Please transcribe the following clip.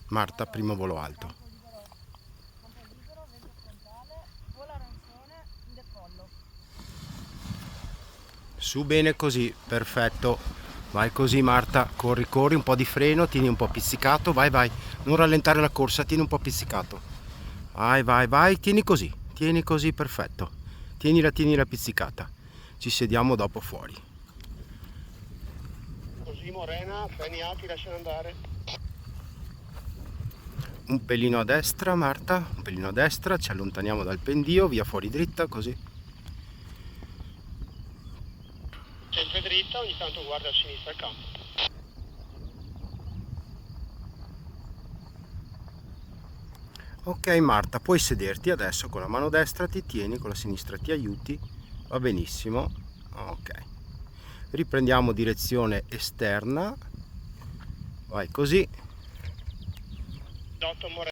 Marta, primo volo alto. Campo libero, vento frontale, volo arancione, in decollo. Su, bene così, perfetto. Vai così Marta, corri, corri, un po' di freno, tieni un po' pizzicato, vai, vai. Non rallentare la corsa, tieni un po' pizzicato. Vai, vai, vai, tieni così, perfetto. Tienila pizzicata. Ci sediamo dopo fuori. Così Morena, freni alti, lasciano andare. Un pelino a destra Marta, un pelino a destra, ci allontaniamo dal pendio, via fuori dritta, così. Sempre dritta, ogni tanto guarda a sinistra il campo. Ok Marta, puoi sederti adesso, con la mano destra ti tieni, con la sinistra ti aiuti, va benissimo. Ok, riprendiamo direzione esterna, vai così. Dotto Morena.